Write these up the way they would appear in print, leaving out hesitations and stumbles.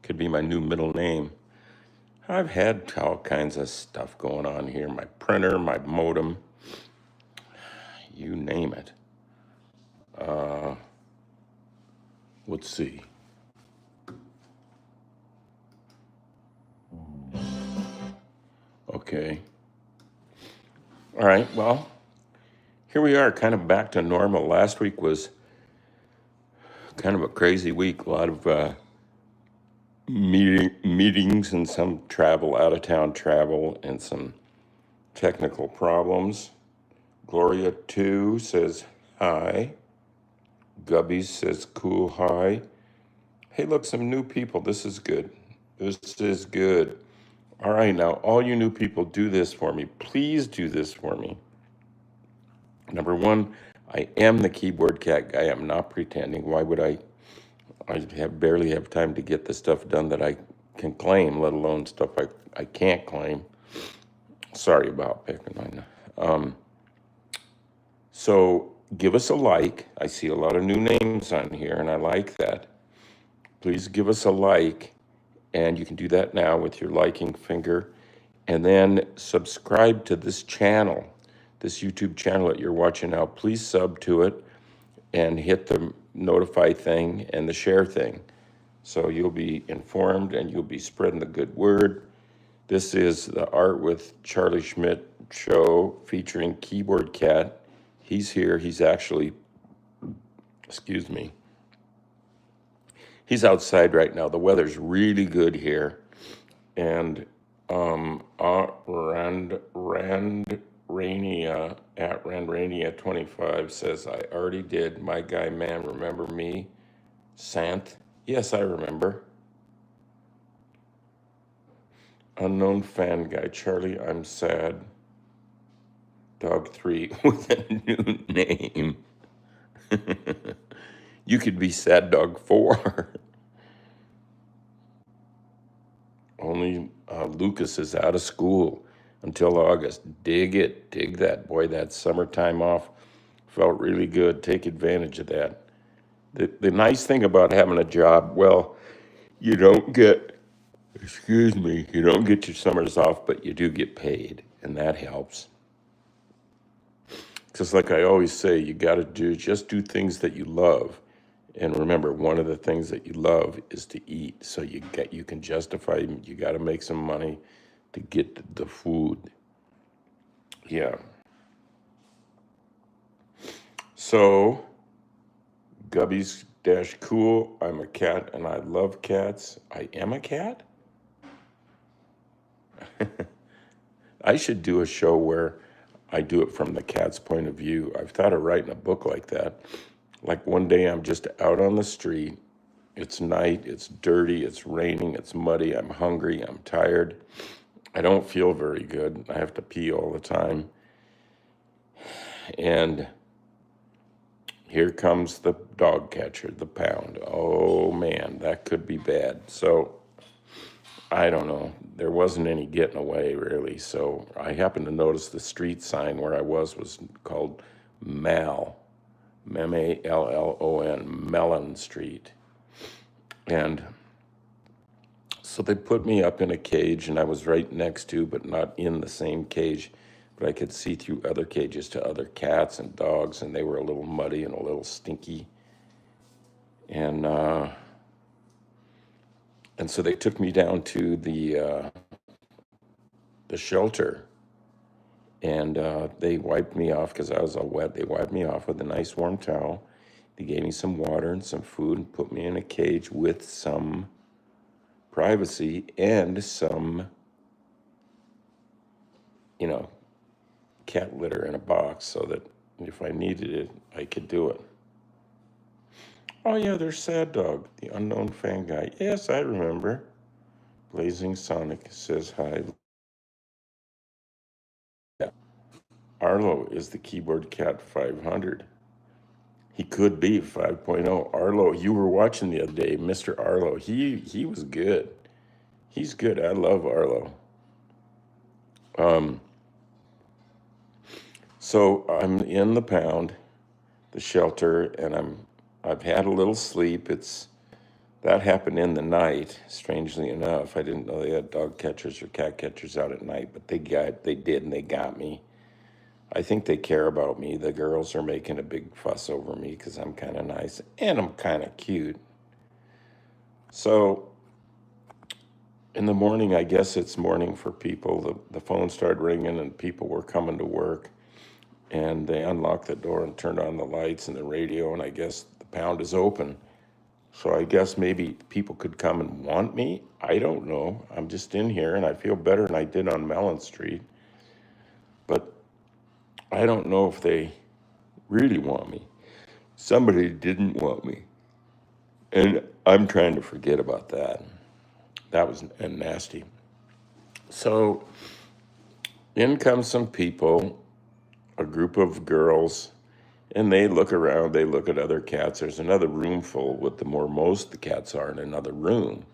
Could be my new middle name. I've had all kinds of stuff going on here. My printer, my modem, you name it. Let's see. Okay. All right. Well, here we are, kind of back to normal. Last week was kind of a crazy week. A lot of meetings and some travel, out of town travel, and some technical problems. Gloria 2 says hi. Gubby says cool hi. Hey, look, some new people. This is good. This is good. All right, now, all you new people, do this for me. Please do this for me. Number one, I am the keyboard cat guy. I'm not pretending. Why would I barely have time to get the stuff done that I can claim, let alone stuff I can't claim. Sorry about picking on you. So give us a like. I see a lot of new names on here, and I like that. Please give us a like, and you can do that now with your liking finger. And then subscribe to this channel, this YouTube channel that you're watching now. Please sub to it and hit the notify thing and the share thing. So you'll be informed and you'll be spreading the good word. This is the Art with Charlie Schmidt show featuring Keyboard Cat. He's here. He's actually, excuse me, he's outside right now. The weather's really good here. And Randrania at Randrania25 says, I already did. My guy, man, remember me? Sant? Yes, I remember. Unknown fan guy, Charlie, I'm sad. Dog 3 with a new name. You could be Sad Dog 4. Only Lucas is out of school until August. Dig it. Dig that. Boy, that summertime off felt really good. Take advantage of that. The nice thing about having a job, well, you don't get, you don't get your summers off, but you do get paid, and that helps. Because like I always say, you got to just do things that you love. And remember, one of the things that you love is to eat. So you can justify, you got to make some money to get the food. Yeah. So, Gubby's dash cool. I'm a cat and I love cats. I am a cat? I should do a show where I do it from the cat's point of view. I've thought of writing a book like that. Like one day I'm just out on the street. It's night, it's dirty, it's raining, it's muddy, I'm hungry, I'm tired. I don't feel very good. I have to pee all the time. And here comes the dog catcher, the pound. Oh man, that could be bad. So I don't know. There wasn't any getting away really. So I happened to notice the street sign where I was called Mal, Mallon, Mellon Street. And so they put me up in a cage, and I was right next to, but not in the same cage. But I could see through other cages to other cats and dogs, and they were a little muddy and a little stinky. And so they took me down to the shelter, and they wiped me off because I was all wet. They wiped me off with a nice warm towel. They gave me some water and some food and put me in a cage with some privacy and some, cat litter in a box so that if I needed it, I could do it. Oh yeah, there's Sad Dog, the unknown fan guy. Yes, I remember. Blazing Sonic says hi. Yeah. Arlo is the keyboard cat 500. He could be 5.0. Arlo, you were watching the other day, Mr. Arlo. He was good. He's good. I love Arlo. So I'm in the pound, the shelter, and I've had a little sleep. It's that happened in the night. Strangely enough, I didn't know they had dog catchers or cat catchers out at night, but they did, and they got me. I think they care about me. The girls are making a big fuss over me because I'm kind of nice and I'm kind of cute. So in the morning, I guess it's morning for people. The phone started ringing and people were coming to work, and they unlocked the door and turned on the lights and the radio, and I guess the pound is open. So I guess maybe people could come and want me. I don't know. I'm just in here and I feel better than I did on Mellon Street. But I don't know if they really want me. Somebody didn't want me. And I'm trying to forget about that. That was nasty. So in comes some people, a group of girls, and they look around, they look at other cats. There's another room full with most the cats are in another room.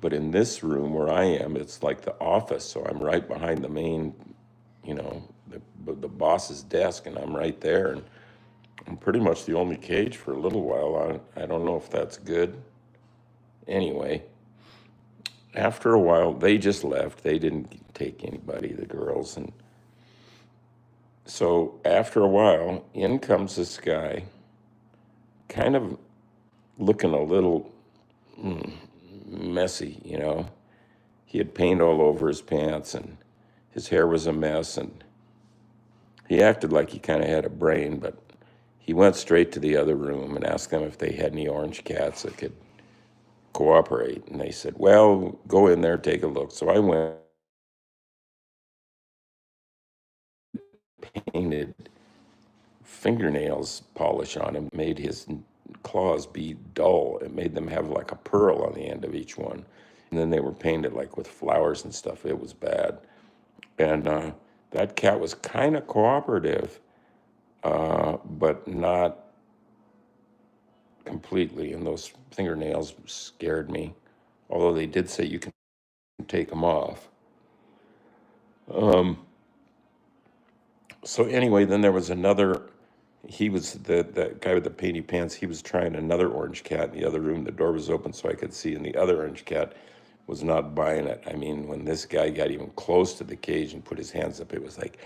But in this room where I am, it's like the office. So I'm right behind the main, the boss's desk, and I'm right there. And I'm pretty much the only cage for a little while. I don't know if that's good. Anyway, after a while, they just left. They didn't take anybody, the girls. And so after a while, in comes this guy, kind of looking a little messy, He had paint all over his pants and his hair was a mess, and he acted like he kind of had a brain, but he went straight to the other room and asked them if they had any orange cats that could cooperate. And they said, well, go in there, take a look. So I went, painted fingernails polish on him, made his claws be dull. It made them have like a pearl on the end of each one. And then they were painted like with flowers and stuff. It was bad. And that cat was kind of cooperative, but not completely. And those fingernails scared me. Although they did say you can take them off. So anyway, then there was another. He was the guy with the painty pants. He was trying another orange cat in the other room. The door was open so I could see, and the other orange cat was not buying it. I mean, when this guy got even close to the cage and put his hands up, it was like,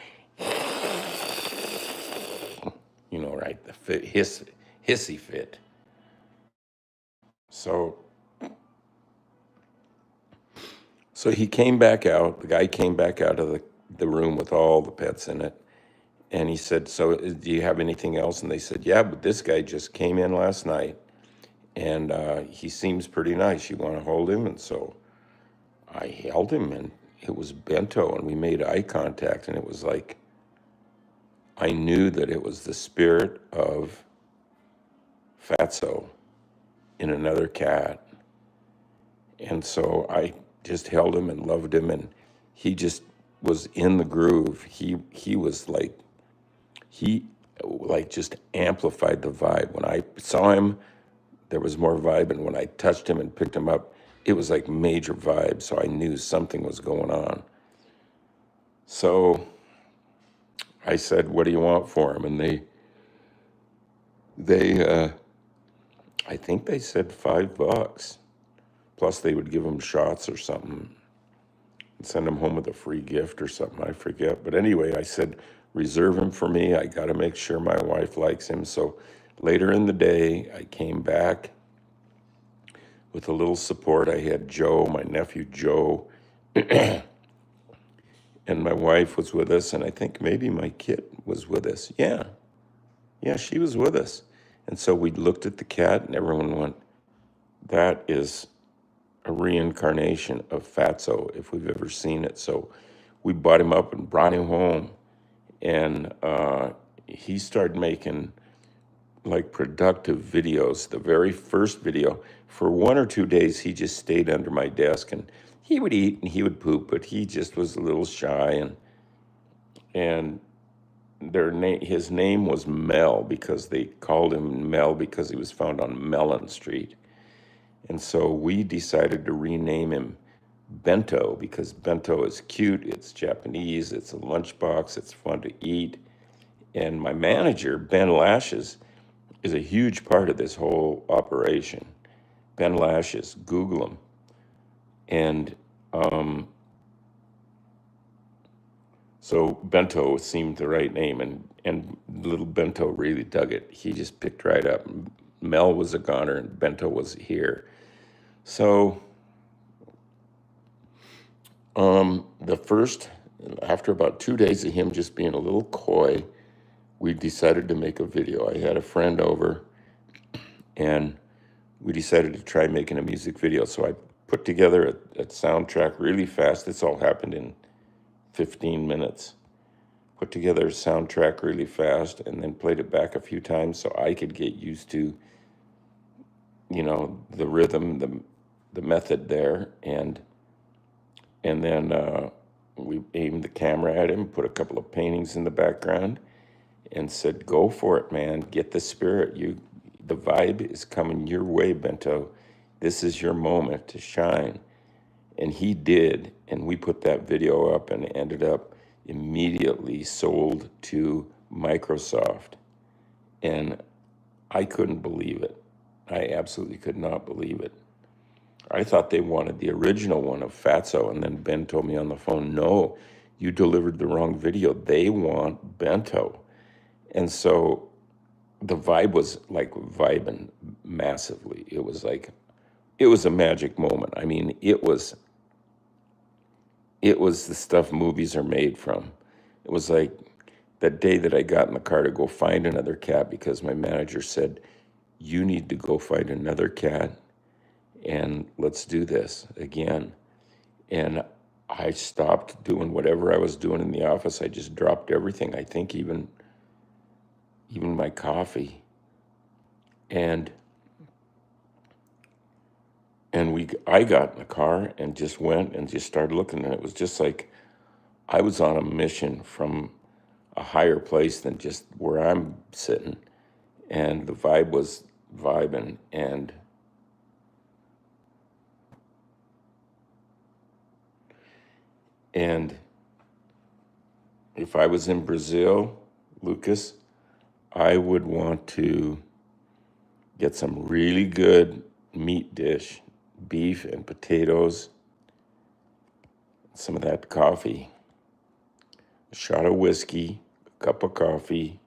right, the hissy fit. So he came back out. The guy came back out of the room with all the pets in it. And he said, so do you have anything else? And they said, yeah, but this guy just came in last night, and he seems pretty nice. You want to hold him? And so I held him, and it was Bento, and we made eye contact, and it was like I knew that it was the spirit of Fatso in another cat. And so I just held him and loved him, and he just was in the groove. He was like, he just amplified the vibe. When I saw him, there was more vibe, and when I touched him and picked him up, it was like major vibe, so I knew something was going on. So I said, what do you want for him? And they I think they said $5, plus they would give him shots or something and send him home with a free gift or something, I forget. But anyway, I said, reserve him for me. I got to make sure my wife likes him. So later in the day, I came back with a little support. I had Joe, my nephew Joe, and my wife was with us, and I think maybe my kid was with us. Yeah, she was with us. And so we looked at the cat, and everyone went, that is a reincarnation of Fatso, if we've ever seen it. So we bought him up and brought him home, and he started making like productive videos. The very first video, for 1 or 2 days, he just stayed under my desk, and he would eat and he would poop, but he just was a little shy. And his name was Mel, because they called him Mel because he was found on Mellon Street. And so we decided to rename him Bento, because Bento is cute, it's Japanese, it's a lunchbox, it's fun to eat. And my manager, Ben Lashes, is a huge part of this whole operation. Ben Lashes. Google him. And so Bento seemed the right name, and little Bento really dug it. He just picked right up. Mel was a goner, and Bento was here. So after about 2 days of him just being a little coy, we decided to make a video. I had a friend over, and we decided to try making a music video. So I put together a soundtrack really fast. This all happened in 15 minutes. Put together a soundtrack really fast and then played it back a few times so I could get used to, the rhythm, the method there. And then we aimed the camera at him, put a couple of paintings in the background, and said, "Go for it, man. Get the spirit. The vibe is coming your way, Bento. This is your moment to shine." And he did, and we put that video up and ended up immediately sold to Microsoft. And I couldn't believe it. I absolutely could not believe it. I thought they wanted the original one of Fatso, and then Ben told me on the phone, "No, you delivered the wrong video. They want Bento." And so the vibe was like vibing massively. It was a magic moment. I mean, it was the stuff movies are made from. It was like that day that I got in the car to go find another cat because my manager said, "You need to go find another cat and let's do this again." And I stopped doing whatever I was doing in the office. I just dropped everything. I think even my coffee. And I got in the car and just went and just started looking, and it was just like I was on a mission from a higher place than just where I'm sitting. And the vibe was vibing. And if I was in Brazil, Lucas, I would want to get some really good meat dish, beef and potatoes, some of that coffee, a shot of whiskey, a cup of coffee,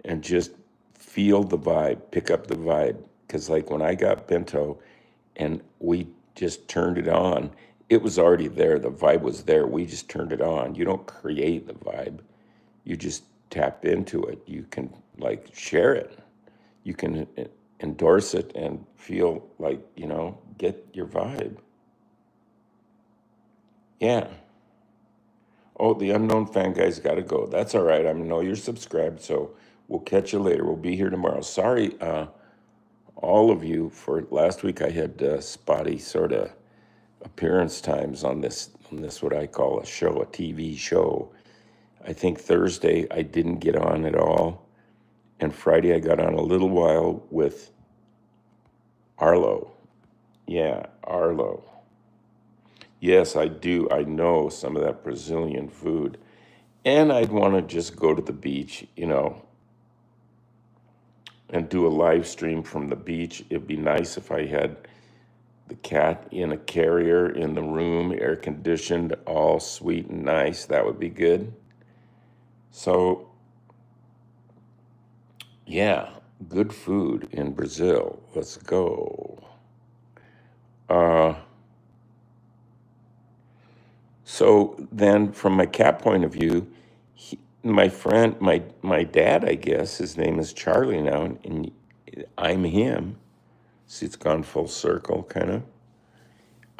and just feel the vibe, pick up the vibe. Because like when I got Bento and we just turned it on, it was already there. The vibe was there. We just turned it on. You don't create the vibe. You just tap into it. You can like share it. You can endorse it and feel like, get your vibe. Yeah. Oh, the unknown fan guy's got to go. That's all right. I know you're subscribed, so we'll catch you later. We'll be here tomorrow. Sorry, all of you, for last week I had spotty sort of appearance times on this what I call a show, a TV show. I think Thursday I didn't get on at all, and Friday I got on a little while with Arlo. Yeah, Arlo. Yes, I do. I know some of that Brazilian food. And I'd want to just go to the beach, and do a live stream from the beach. It'd be nice if I had the cat in a carrier in the room, air conditioned, all sweet and nice. That would be good. So, yeah, good food in Brazil. Let's go. So then, from my cat point of view, my friend, my dad, I guess, his name is Charlie now, and I'm him. See, it's gone full circle, kind of.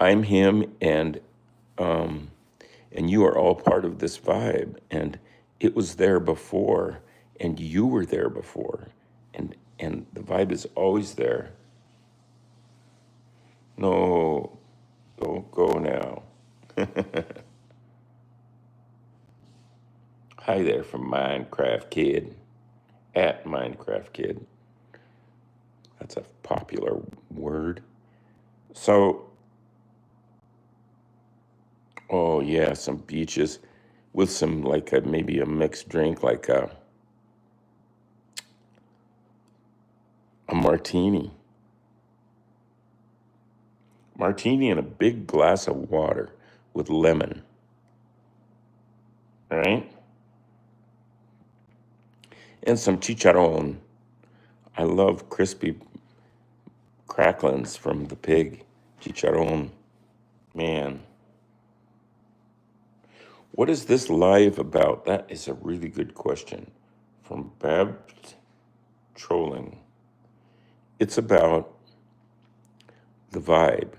I'm him, and you are all part of this vibe, and it was there before, and you were there before, and the vibe is always there. No, don't go now. Hi there from Minecraft Kid, at Minecraft Kid. That's a popular word. So, oh yeah, some beaches with some like maybe a mixed drink, like a martini. Martini in a big glass of water with lemon, right? And some chicharron. I love crispy cracklings from the pig. Chicharron. Man. What is this live about? That is a really good question. From Bab Trolling. It's about the vibe.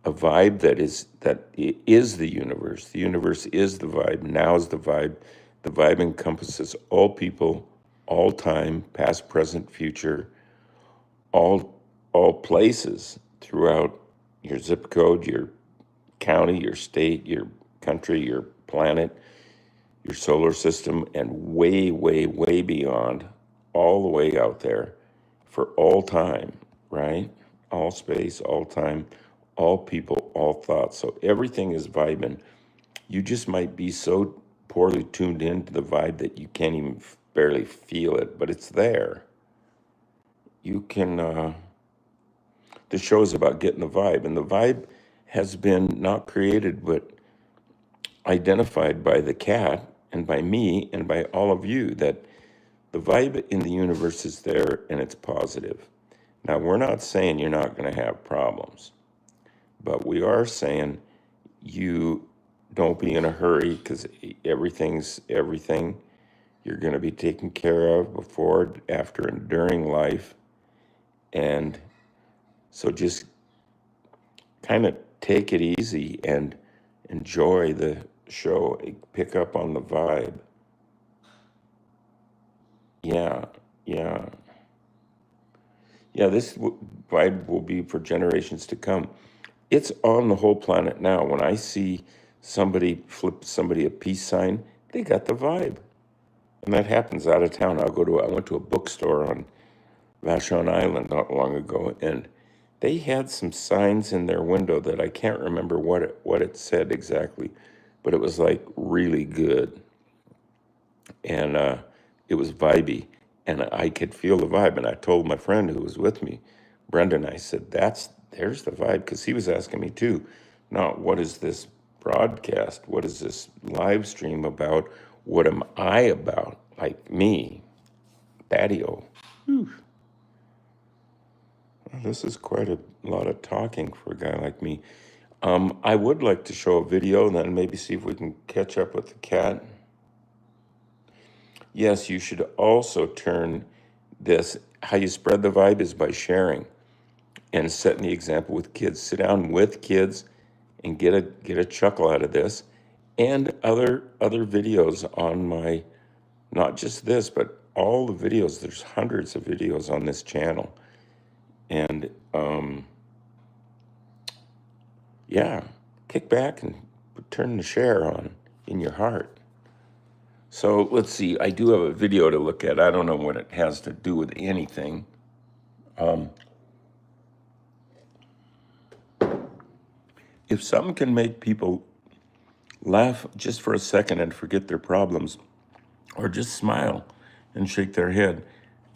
A vibe that is the universe. The universe is the vibe. Now is the vibe. The vibe encompasses all people, all time, past, present, future, all places throughout your zip code, your county, your state, your country, your planet, your solar system, and way, way, way beyond, all the way out there for all time, right? All space, all time, all people, all thoughts. So everything is vibing. You just might be so poorly tuned into the vibe that you can't even barely feel it, but it's there. You can, the show is about getting the vibe, and the vibe has been not created, but identified by the cat and by me and by all of you, that the vibe in the universe is there and it's positive. Now, we're not saying you're not going to have problems, but we are saying you don't be in a hurry, because everything's everything. You're going to be taken care of before, after, and during life. And so just kind of take it easy and enjoy the show. Pick up on the vibe. Yeah, yeah. Yeah, this vibe will be for generations to come. It's on the whole planet now. When I see somebody flip somebody a peace sign, they got the vibe. And that happens out of town. I went to a bookstore on Vashon Island not long ago, and they had some signs in their window that I can't remember what it said exactly, but it was like really good. And it was vibey, and I could feel the vibe. And I told my friend who was with me, Brendan, I said, there's the vibe, because he was asking me too, not what is this broadcast, what is this live stream about, what am I about, like me, Daddy-O. This is quite a lot of talking for a guy like me. I would like to show a video and then maybe see if we can catch up with the cat. Yes, you should also turn this. How you spread the vibe is by sharing and setting the example with kids. Sit down with kids and get a chuckle out of this, and other videos on my, not just this, but all the videos. There's hundreds of videos on this channel, and yeah, kick back and turn the share on in your heart. So let's see, I do have a video to look at. I don't know what it has to do with anything. If something can make people laugh just for a second and forget their problems, or just smile and shake their head,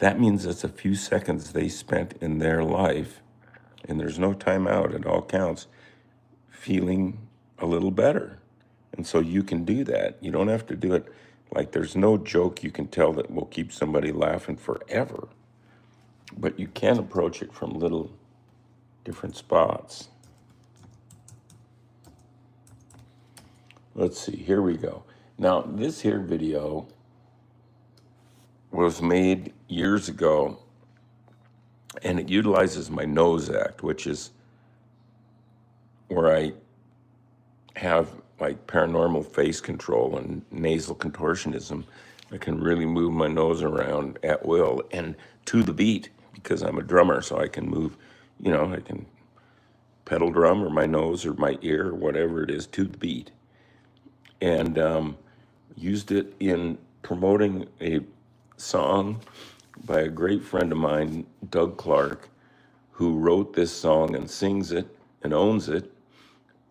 that means it's a few seconds they spent in their life, and there's no time out, it all counts, feeling a little better. And so you can do that. You don't have to do it like, there's no joke you can tell that will keep somebody laughing forever. But you can approach it from little different spots. Let's see, here we go. Now, this here video was made years ago, and it utilizes my nose act, which is where I have like paranormal face control and nasal contortionism. I can really move my nose around at will and to the beat, because I'm a drummer, so I can move, I can pedal drum or my nose or my ear or whatever it is to the beat. And used it in promoting a song by a great friend of mine, Doug Clark, who wrote this song and sings it and owns it.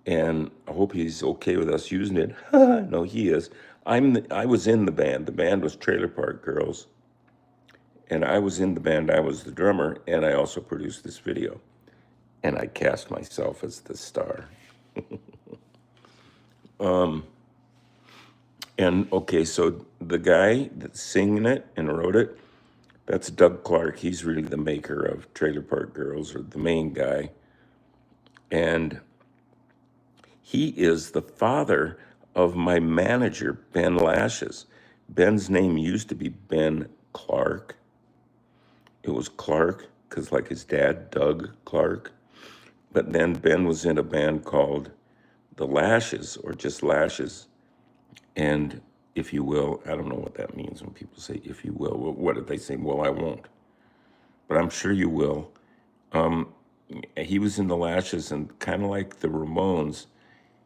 And I hope he's okay with us using it. No, he is. I was in the band. The band was Trailer Park Girls. And I was in the band. I was the drummer, and I also produced this video. and I cast myself as the star. And okay, so the guy that's singing it and wrote it, that's Doug Clark. He's really the maker of Trailer Park Girls, or the main guy. And he is the father of my manager, Ben Lashes. Ben's name used to be Ben Clark. It was Clark because, like his dad, Doug Clark. But then Ben was in a band called The Lashes, or just Lashes. And if you will, I don't know what that means when people say if you will. Well, what did they say? Well, I won't. But I'm sure you will. He was in The Lashes, and kind of like the Ramones,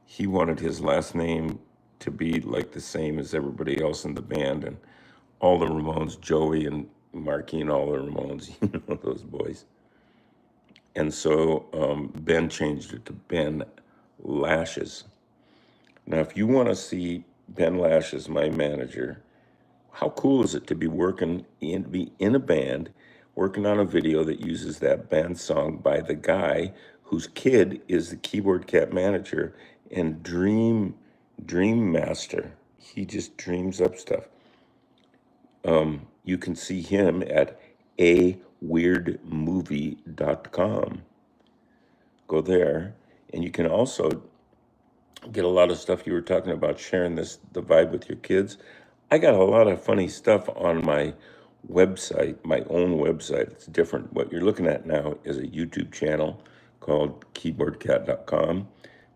he wanted his last name to be like the same as everybody else in the band. And all the Ramones, Joey and Marky and all the Ramones, you know, those boys. And so Ben changed it to Ben Lashes. Now, if you want to see Ben Lashes, my manager, how cool is it to be be in a band, working on a video that uses that band song by the guy whose kid is the Keyboard Cat manager and dream master. He just dreams up stuff. You can see him at aweirdmovie.com. Go there, and you can also get a lot of stuff. You were talking about sharing the vibe with your kids. I got a lot of funny stuff on my website, my own website. It's different. What you're looking at now is a YouTube channel called keyboardcat.com.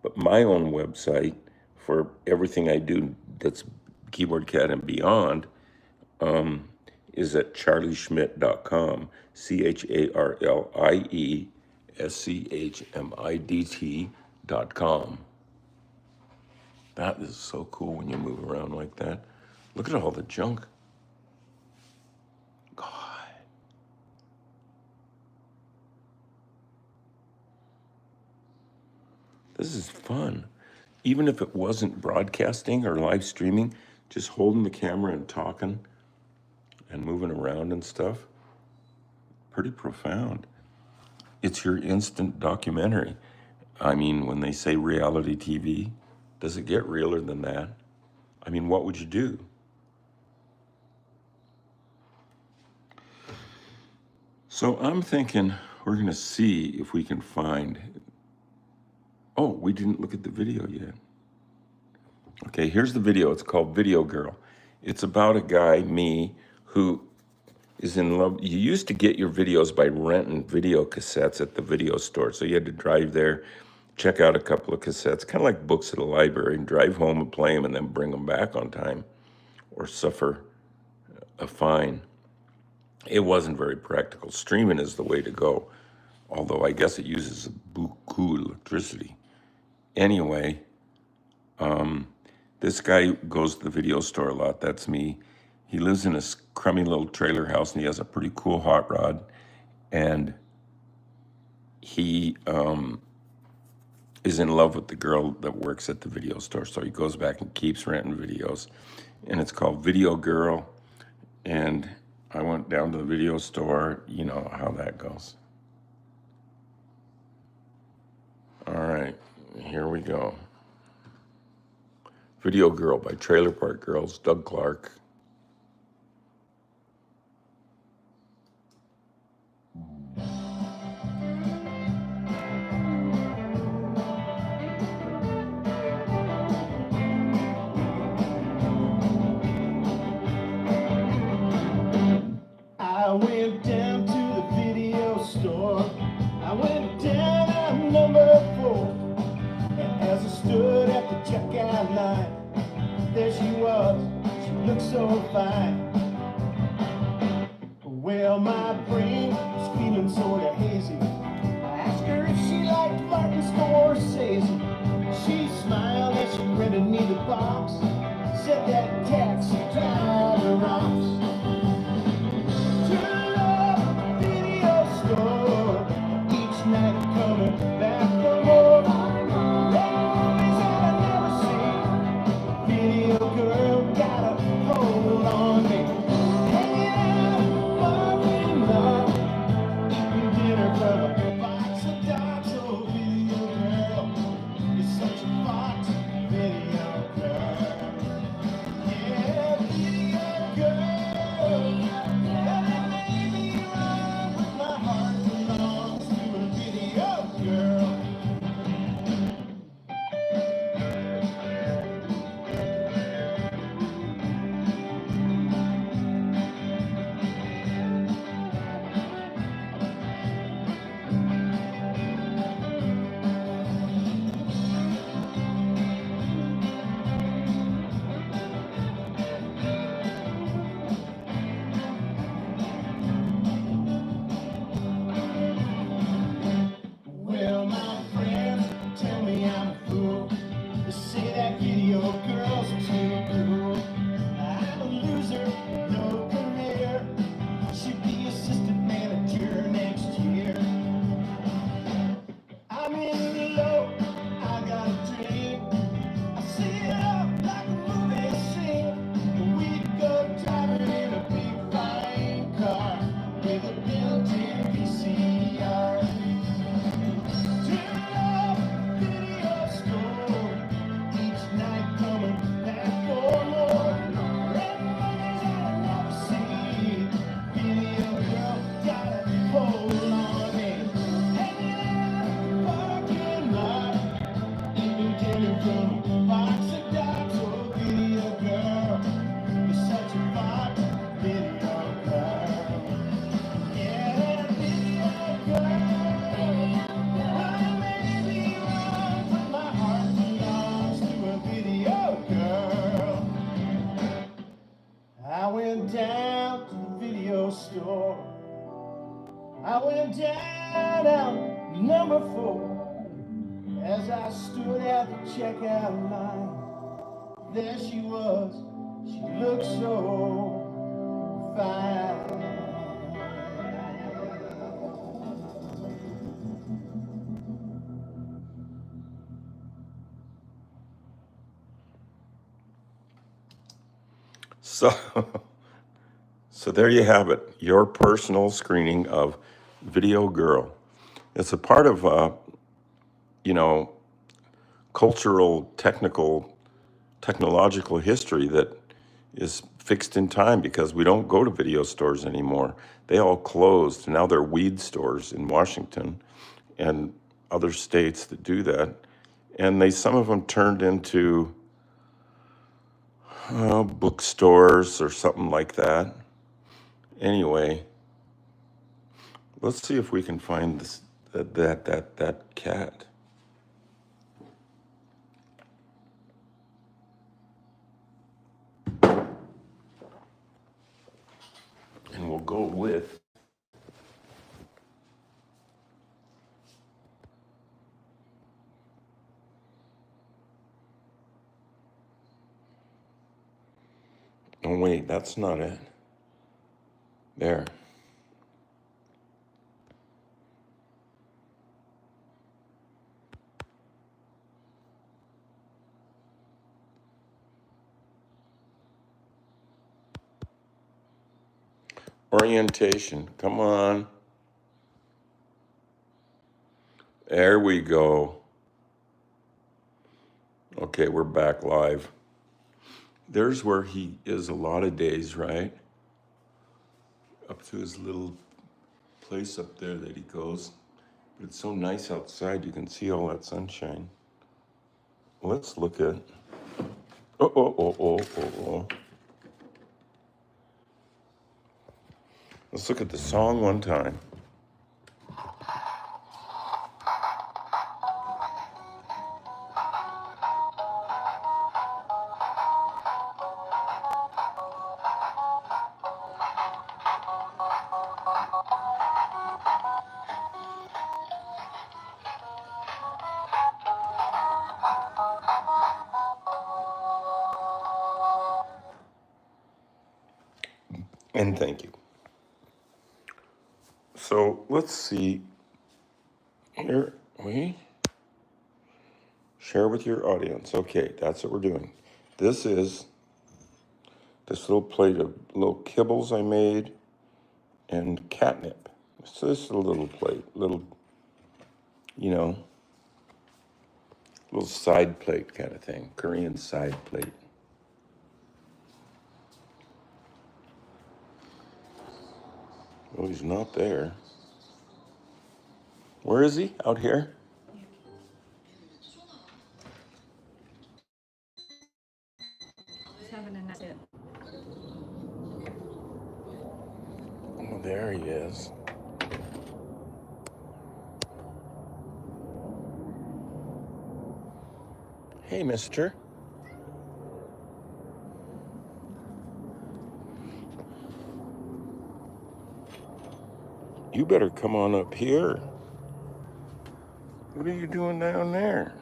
But my own website for everything I do that's Keyboard Cat and beyond is at charlieschmidt.com, CharlieSchmidt.com. That is so cool when you move around like that. Look at all the junk. God. This is fun. Even if it wasn't broadcasting or live streaming, just holding the camera and talking and moving around and stuff, pretty profound. It's your instant documentary. I mean, when they say reality TV, does it get realer than that? I mean, what would you do? So I'm thinking we're going to see if we can find. Oh, we didn't look at the video yet. Okay, here's the video. It's called Video Girl. It's about a guy, me, who is in love. You used to get your videos by renting video cassettes at the video store. So you had to drive there, check out a couple of cassettes, kind of like books at a library, and drive home and play them and then bring them back on time or suffer a fine. It wasn't very practical. Streaming is the way to go, although I guess it uses beaucoup electricity. Anyway, this guy goes to the video store a lot. That's me. He lives in a crummy little trailer house, and he has a pretty cool hot rod. And he is in love with the girl that works at the video store. So he goes back and keeps renting videos. And it's called Video Girl. And I went down to the video store. You know how that goes. All right, here we go. Video Girl by Trailer Park Girls, Doug Clark. I went down to the video store. I went down number 4. And as I stood at the checkout line, there she was. She looked so fine. Well, my brain was feeling sort of hazy. I asked her if she liked Martin Scorsese. She smiled as she rented me the box. Said that taxi driver rocks. too low. I got a dream. I see it up like a movie scene. We'd go driving in a big fine car with a built-in VCR. Turn up video store. Each night coming back for more. Red movies I never see. Video girl got a hold on me. Hanging out in the parking lot. Eating dinner from a box of dots. Oh, video girl, you're such a hot video girl. Yeah, video girl. I may be wrong, but my heart belongs to a video girl. I went down to the video store. I went down out number 4. As I stood at the checkout line, there she was. She looked so fine. So, so there you have it. Your personal screening of Video Girl. It's a part of, you know, cultural, technological history that is fixed in time because we don't go to video stores anymore. They all closed. Now they're weed stores in Washington and other states that do that. And some of them turned into bookstores or something like that. Anyway, let's see if we can find that cat. And we'll go with oh wait, that's not it. There. Orientation. Come on. There we go. Okay, we're back live. There's where he is a lot of days, right? Up to his little place up there that he goes. But it's so nice outside, you can see all that sunshine. Let's look at. Oh. Let's look at the song one time. And thank you. So let's see. Here, we share with your audience. Okay, that's what we're doing. This is this little plate of little kibbles I made and catnip. So this is a little plate, little, little side plate kind of thing, Korean side plate. Oh, he's not there. Where is he? Out here? 7 and that's it. Oh, there he is. Hey, mister. You better come on up here. What are you doing down there?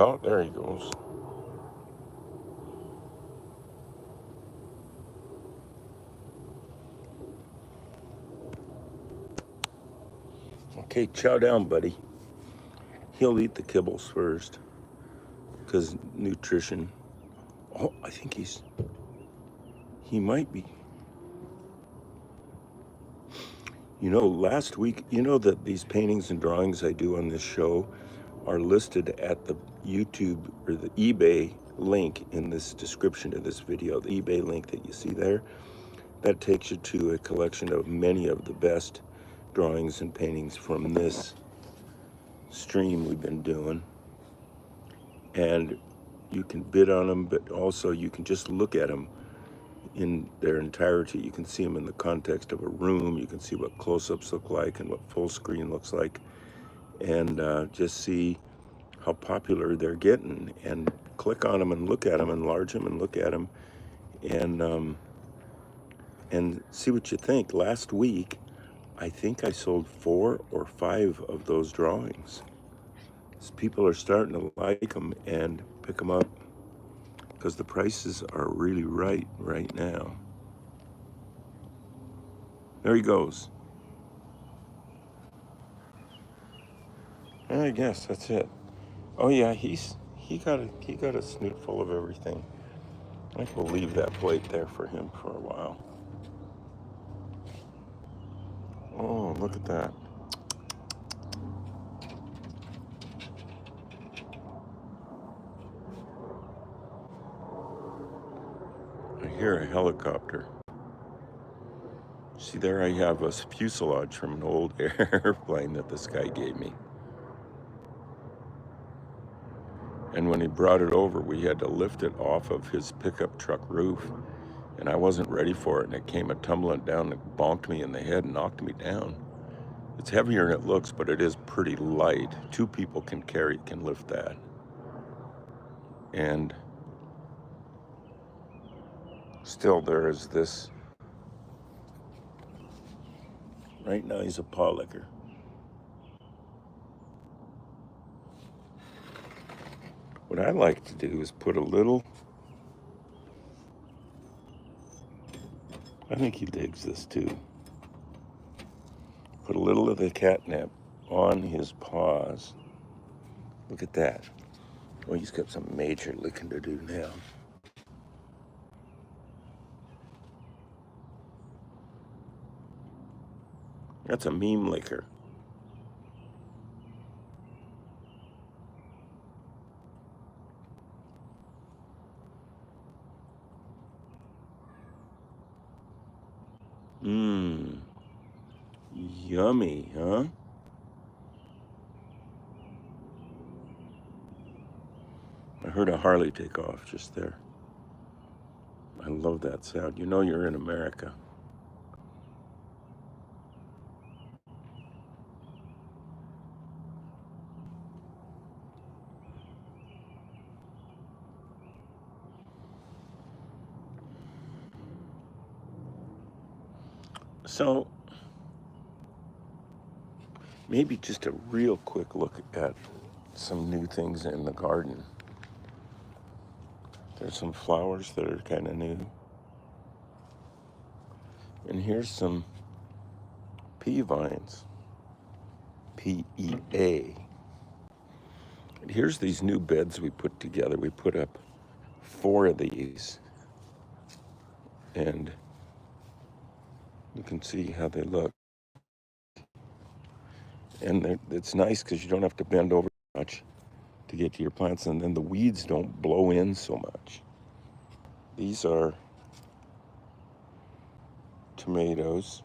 Oh, there he goes. Okay, chow down, buddy. He'll eat the kibbles first, because nutrition. Oh, I think he might be. You know, last week, you know that these paintings and drawings I do on this show are listed at the YouTube or the eBay link in this description of this video. The eBay link that you see there, that takes you to a collection of many of the best drawings and paintings from this stream we've been doing. And you can bid on them, but also you can just look at them in their entirety. You can see them in the context of a room. You can see what close-ups look like and what full screen looks like, and just see how popular they're getting, and click on them and look at them, enlarge them and look at them, and see what you think. Last week, I think I sold 4 or 5 of those drawings. So people are starting to like them and pick them up because the prices are really right now. There he goes. I guess that's it. Oh yeah, he got a snoot full of everything. I think we'll leave that plate there for him for a while. Oh, look at that. I hear a helicopter. See, there I have a fuselage from an old airplane that this guy gave me. And when he brought it over, we had to lift it off of his pickup truck roof. And I wasn't ready for it, and it came tumbling down and bonked me in the head and knocked me down. It's heavier than it looks, but it is pretty light. 2 people can lift that. And still there is this. Right now he's a paw licker. What I like to do is put a little, I think he digs this too, put a little of the catnip on his paws. Look at that. Well, he's got some major licking to do now. That's a meme licker. Mmm. Yummy, huh? I heard a Harley take off just there. I love that sound. You know you're in America. So, maybe just a real quick look at some new things in the garden. There's some flowers that are kind of new. And here's some pea vines. PEA. And here's these new beds we put together. We put up 4 of these. And you can see how they look. And it's nice because you don't have to bend over much to get to your plants, and then the weeds don't blow in so much. These are tomatoes.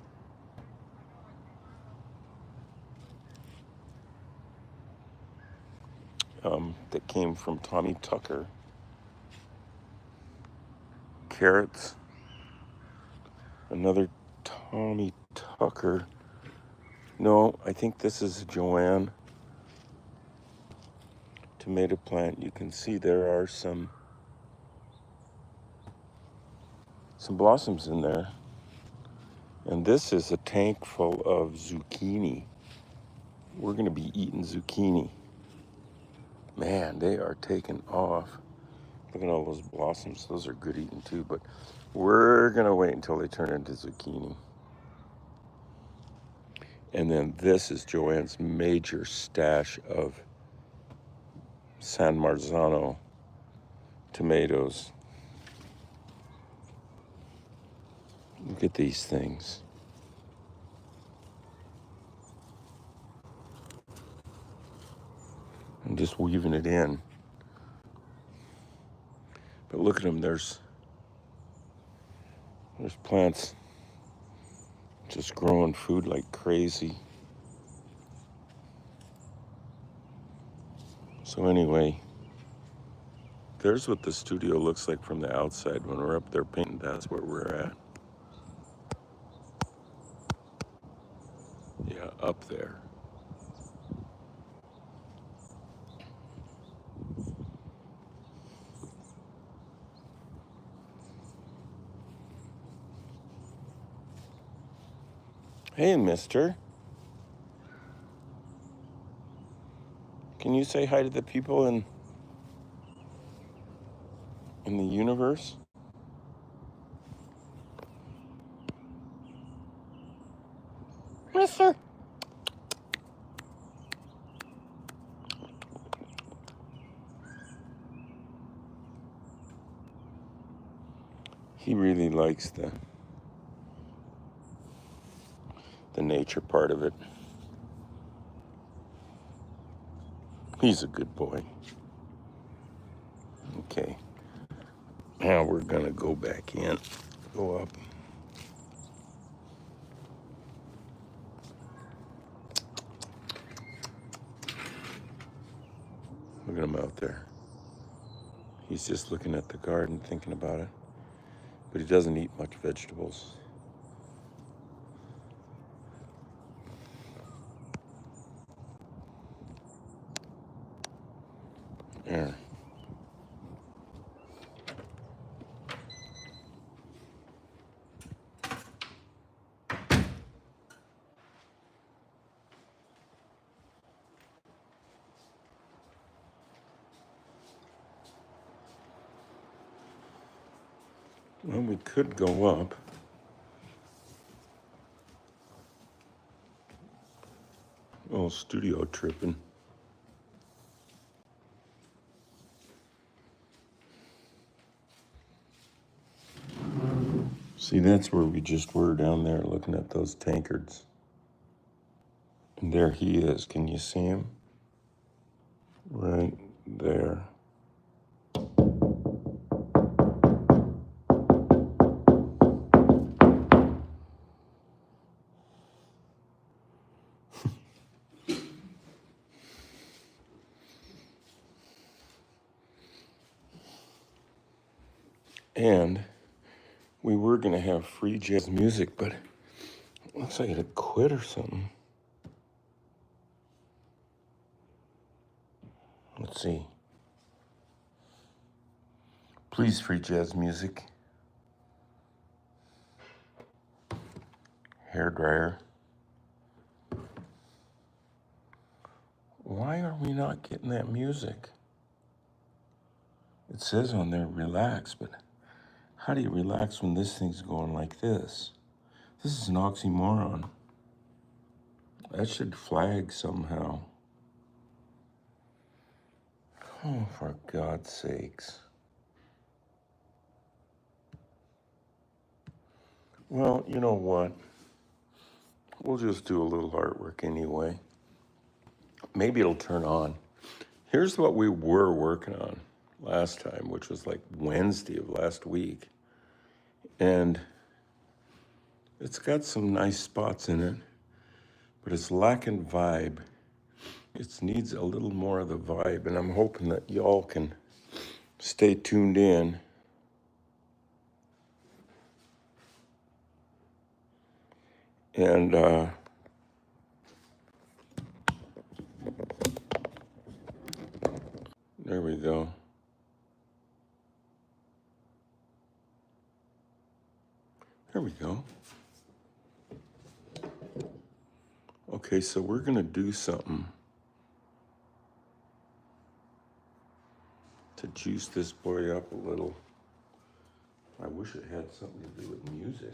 That came from Tommy Tucker. Carrots. Another Tommy Tucker. No, I think this is a Joanne tomato plant. You can see there are some blossoms in there. And this is a tank full of zucchini. We're going to be eating zucchini. Man, they are taking off. Look at all those blossoms. Those are good eating too, but we're gonna wait until they turn into zucchini. And then this is Joanne's major stash of San Marzano tomatoes. Look at these things. I'm just weaving it in. But look at them, there's plants just growing food like crazy. So anyway, there's what the studio looks like from the outside. When we're up there painting, that's where we're at. Yeah, up there. Hey, mister. Can you say hi to the people in the universe? Mister. He really likes the nature part of it. He's a good boy. Okay. Now we're gonna go back in. Go up. Look at him out there. He's just looking at the garden, thinking about it. But he doesn't eat much vegetables. There. Well, we could go up. Oh, studio tripping. See, that's where we just were down there looking at those tankards. And there he is. Can you see him? Right there. And we were going to have free jazz music, but it looks like it had quit or something. Let's see. Please, free jazz music. Hair dryer. Why are we not getting that music? It says on there, relax, but how do you relax when this thing's going like this? This is an oxymoron. That should flag somehow. Oh, for God's sakes. Well, you know what? We'll just do a little artwork anyway. Maybe it'll turn on. Here's what we were working on last time, which was like Wednesday of last week. And it's got some nice spots in it, but it's lacking vibe. It needs a little more of the vibe, and I'm hoping that y'all can stay tuned in. And there we go. There we go. Okay, so we're gonna do something. to juice this boy up a little. I wish it had something to do with music.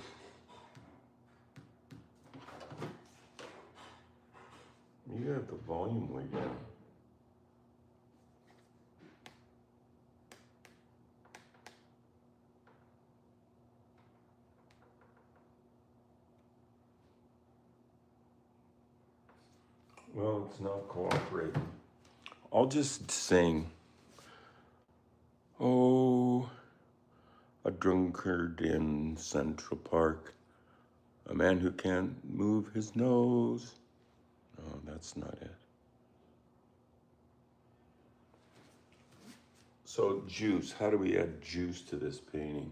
You have the volume way down. Well, it's not cooperating. I'll just sing. Oh, a drunkard in Central Park, a man who can't move his nose. No, that's not it. So juice, how do we add juice to this painting?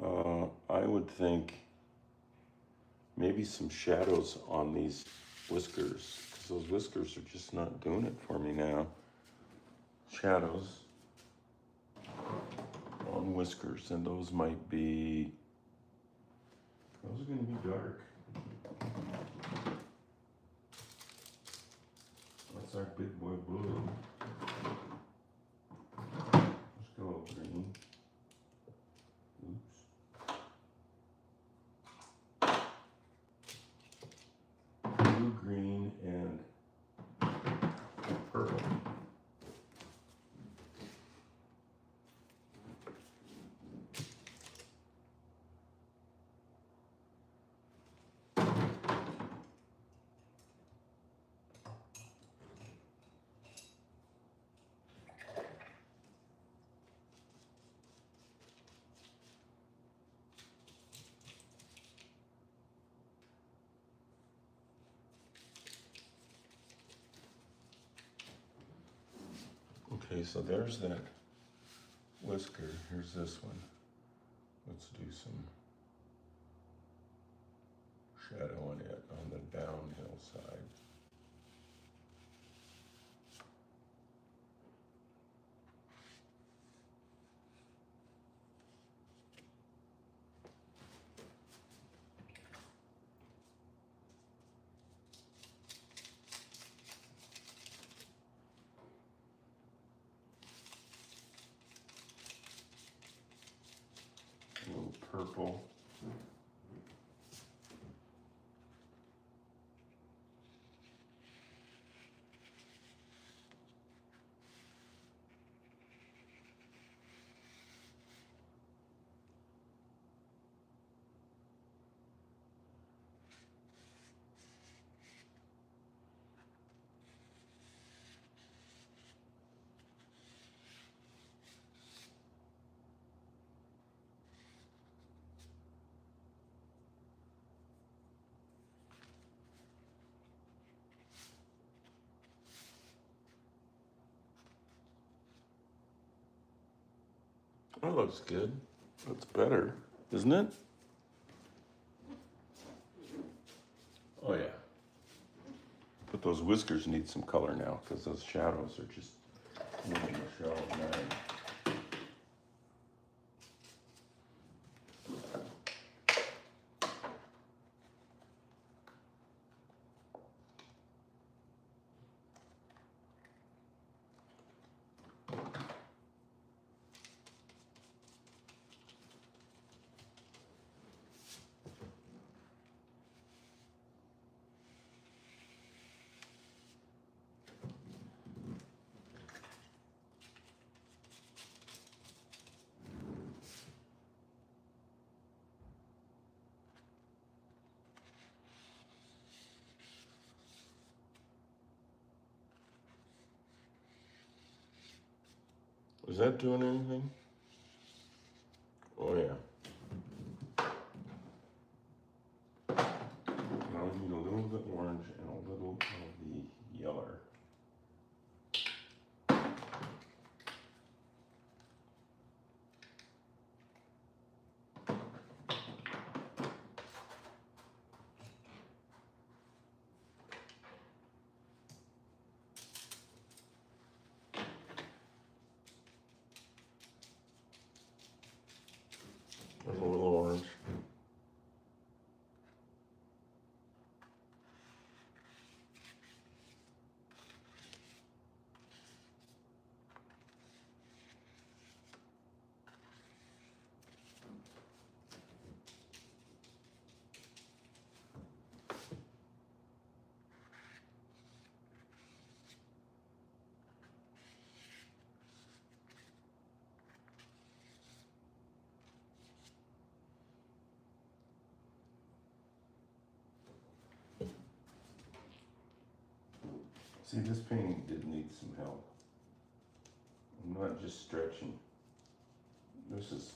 I would think maybe some shadows on these whiskers, because those whiskers are just not doing it for me now. Shadows on whiskers, and those are going to be dark. That's our big boy blue. Let's go green. Oops. Blue, green, and purple. Okay, so there's that whisker. Here's this one. Let's do some shadow on it on the downhill side. A little purple. That looks good. That's better, isn't it? Oh yeah. But those whiskers need some color now because those shadows are just making the show at night. Is that doing anything? Oh yeah. Now we need a little bit orange and a little of the yellow. There's a little orange. See, this painting did need some help. I'm not just stretching. This is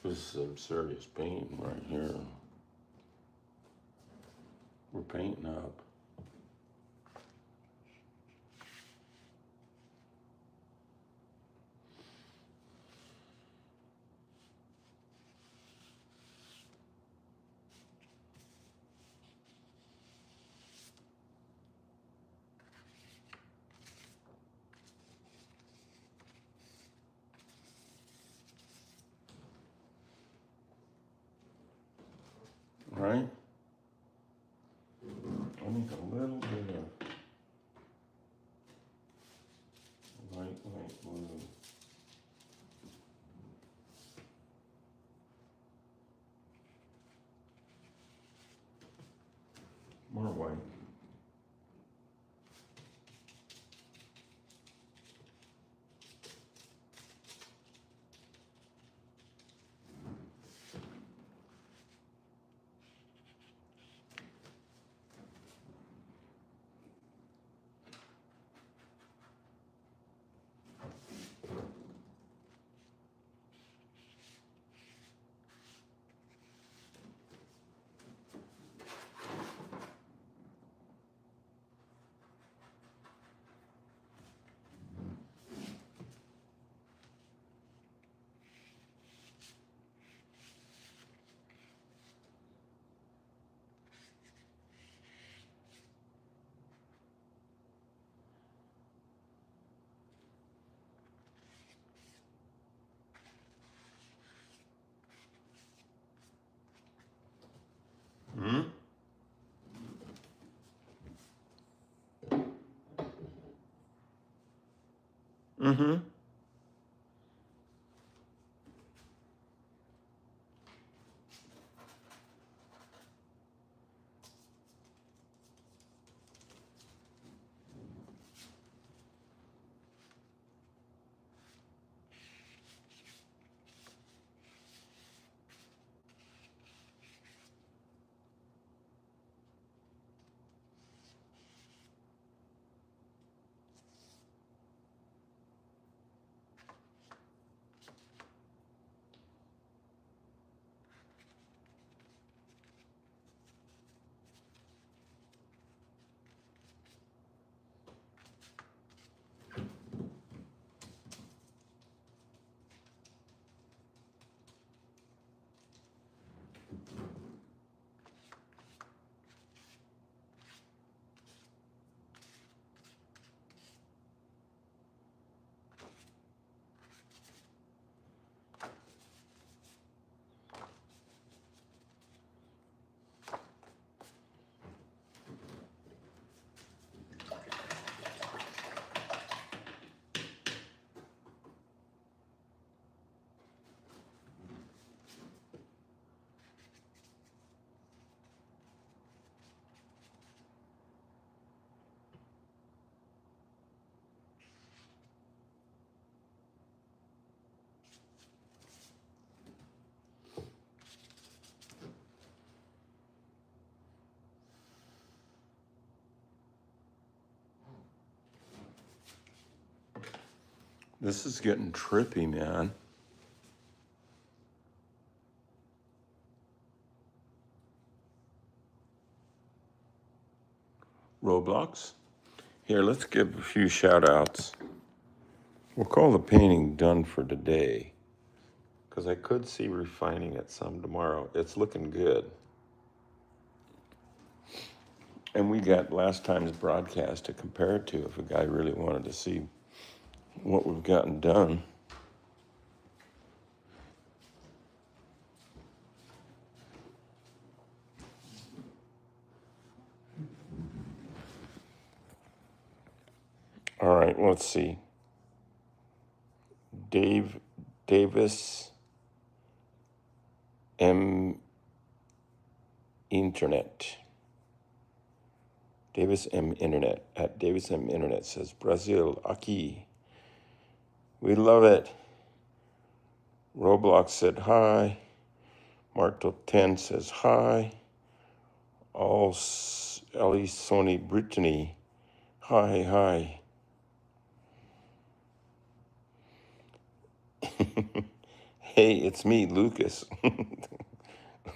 some serious painting right here. We're painting up. Right? I need a little bit of light blue. More white. Hmm? Mm-hmm. This is getting trippy, man. Roblox. Here, let's give a few shout outs. We'll call the painting done for today, because I could see refining it some tomorrow. It's looking good. And we got last time's broadcast to compare it to if a guy really wanted to see what we've gotten done. All right, let's see. Davis M Internet. Davis M Internet at Davis M Internet says, Brazil, aqui. We love it. Roblox said hi. Martel 10 says hi. Ellie Sony Brittany, Hi, hi. Hey, it's me, Lucas.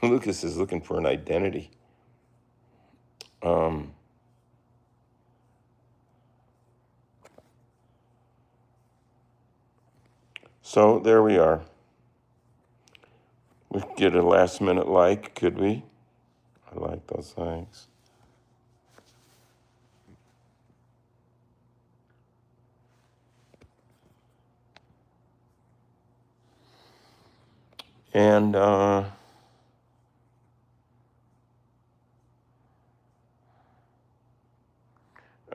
Lucas is looking for an identity. Um, so there we are. We could get a last minute like, could we? I like those likes. And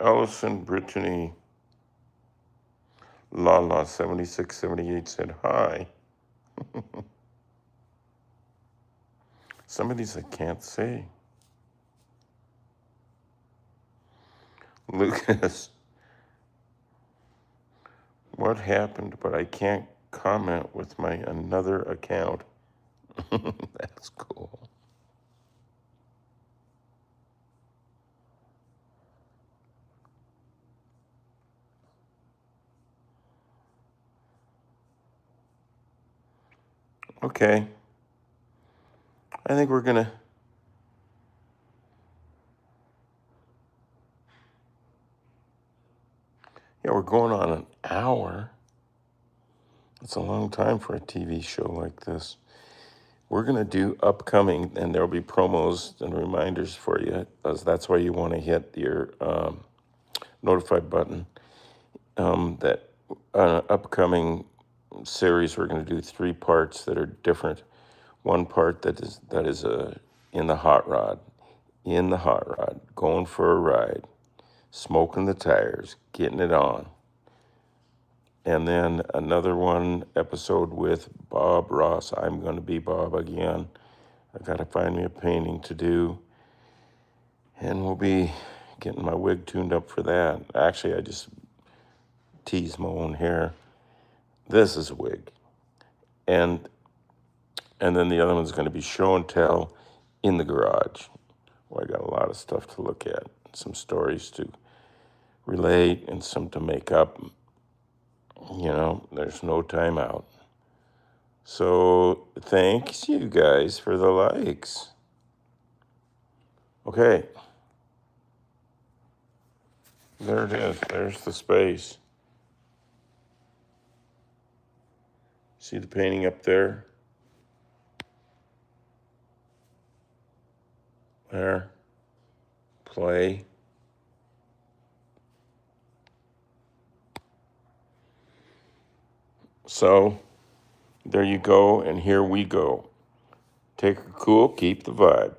Allison Brittany Lala 7678 said hi. Some of these I can't say. Lucas, what happened? But I can't comment with my another account. That's cool. Okay. I think we're gonna. Yeah, we're going on an hour. It's a long time for a TV show like this. We're gonna do upcoming, and there'll be promos and reminders for you, as that's why you want to hit your notify button. That upcoming series, we're going to do 3 parts that are different. One part that is in the hot rod, going for a ride, smoking the tires, getting it on. And then another one episode with Bob Ross. I'm going to be Bob again. I got to find me a painting to do. And we'll be getting my wig tuned up for that. Actually, I just teased my own hair. This is a wig. And then the other one's going to be show and tell in the garage. Well, I got a lot of stuff to look at, some stories to relate and some to make up. There's no time out. So thanks you guys for the likes. Okay. There it is. There's the space. See the painting up there? There. Play. So there you go, and here we go. Take a cool, keep the vibe.